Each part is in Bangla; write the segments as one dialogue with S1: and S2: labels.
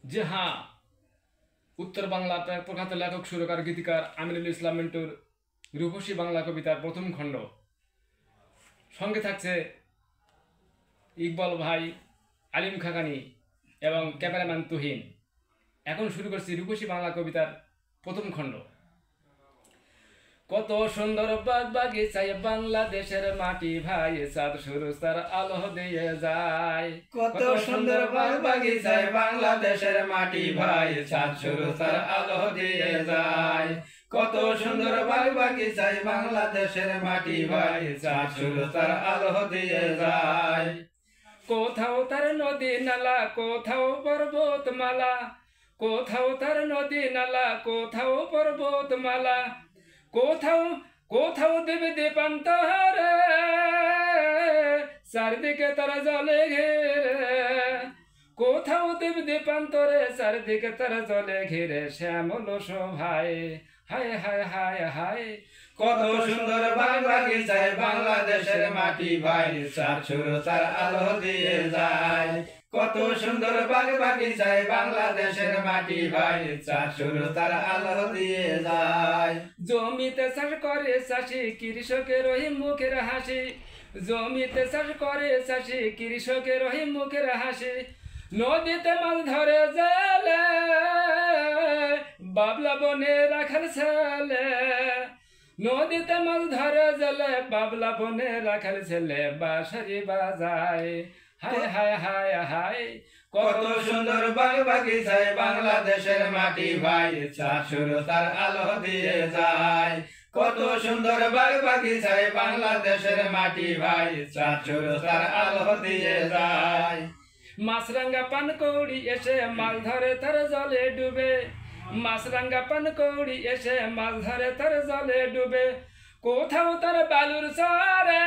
S1: যে হ্যাঁ, উত্তর বাংলা প্রখ্যাত লেখক সুরকার গীতিকার আমিনুল ইসলাম মিন্টুর রূপসী বাংলা কবিতার প্রথম খণ্ড। সঙ্গে থাকছে ইকবাল ভাই, আলিম খাকানি এবং ক্যামেরাম্যান তুহিন। এখন শুরু করছি রূপসী বাংলা কবিতার প্রথম খণ্ড। কত সুন্দর বাগ বাগিচায় বাংলাদেশের মাটি ভাই, চাঁদ সূরজ তার আলো দিয়ে যায়।
S2: কত সুন্দর বাগ বাগিচায় বাংলাদেশের মাটি ভাই, চাঁদ সূরজ তার আলো দিয়ে যায়। কত সুন্দর বাগ বাগিচায় বাংলাদেশের মাটি ভাই, চাঁদ সূরজ তার আলো দিয়ে যায়।
S1: কোথাও তার নদী নালা, কোথাও পর্বতমালা, কোথাও তার নদী নালা, কোথাও পর্বতমালা, কোথাও কোথাও দেবে দীপান্তরে, চারদিকে তারা জলে ঘিরে। কোথাও দেবে দীপান্তরে, চারদিকে তারা জলে ঘিরে। শ্যামল শোভায় হায় হায় হায় হায়।
S2: কত সুন্দর বাগ বাগিচায় বাংলাদেশের মাটি ভাই, চাঁদ সূরজ তার আলো দিয়ে যায়। কত সুন্দর বাগ বাগিচায় বাংলাদেশের মাটি ভাই, চাঁদ সূরজ তার আলো দিয়ে যায়।
S1: জমিতে চাষ করে চাষি, কৃষকের ওই মুখের হাসি। জমিতে চাষ করে চাষি, কৃষকের ওই মুখের হাসি। নদীতে মাছ ধরে জেলে, বাবলা বনে রাখাল ছেলে। নদীতে মাছ ধরে জেলে, বাবলা বনে রাখাল ছেলে বাঁশরি বাজায় হায় হায় হায় হায়।
S2: কত সুন্দর বাগ বাগিচায় বাংলাদেশের মাটি ভাই, চাঁদ সূরজ তার আলো দিয়ে যায়। কত সুন্দর বাগ বাগিচায় বাংলাদেশের মাটি ভাই, চাঁদ সূরজ তার আলো দিয়ে যায়।
S1: মাছরাঙ্গা পানকৌড়ি এসে মাছ ধরে তার জলে ডুবে। মাছরাঙ্গা পানকৌড়ি এসে মাছ ধরে তার জলে ডুবে। কোথাও তার বালুর চরে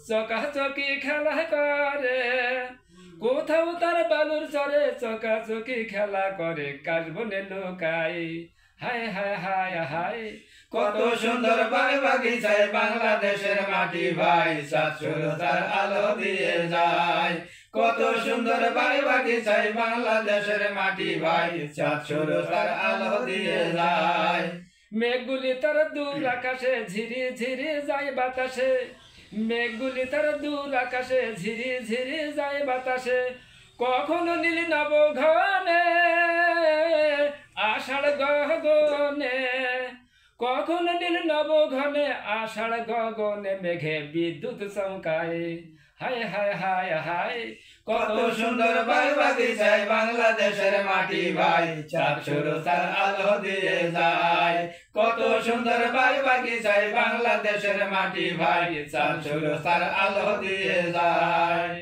S1: চকাচকি খেলা করে। কোথাও তার বালুর চরে চকাচকি খেলা করে। কাশবনে লুকায় হায় হায় হায় হায়।
S2: কত সুন্দর বাগ বাগিচায় বাংলাদেশের মাটি ভাই, চাঁদ সূরজ তার আলো দিয়ে যায়। কত সুন্দর বাগ বাগিচায় বাংলাদেশের মাটি ভাই, চাঁদ সূরজ তার আলো দিয়ে যায়।
S1: মেঘগুলি তার দূর আকাশে ঝিরি ঝিরি যায় বাতাসে। মেঘগুলি তার দূর আকাশে ঝিরি ঝিরি যায় বাতাসে। কখনো নীল নব ঘনে আষাঢ় গগনে। কখনো নীল নব ঘনে আষাঢ় গগনে। মেঘে বিদ্যুৎ চমকায় হায় হায় হায় হায়।
S2: কত সুন্দর বাগ বাগিচায় বাংলাদেশের মাটি ভাই, চাঁদ সূরজ তার আলো দিয়ে যায়। কত সুন্দর বাগ বাগিচায় বাংলাদেশের মাটি ভাই, চাঁদ সূরজ তার আলো দিয়ে যায়।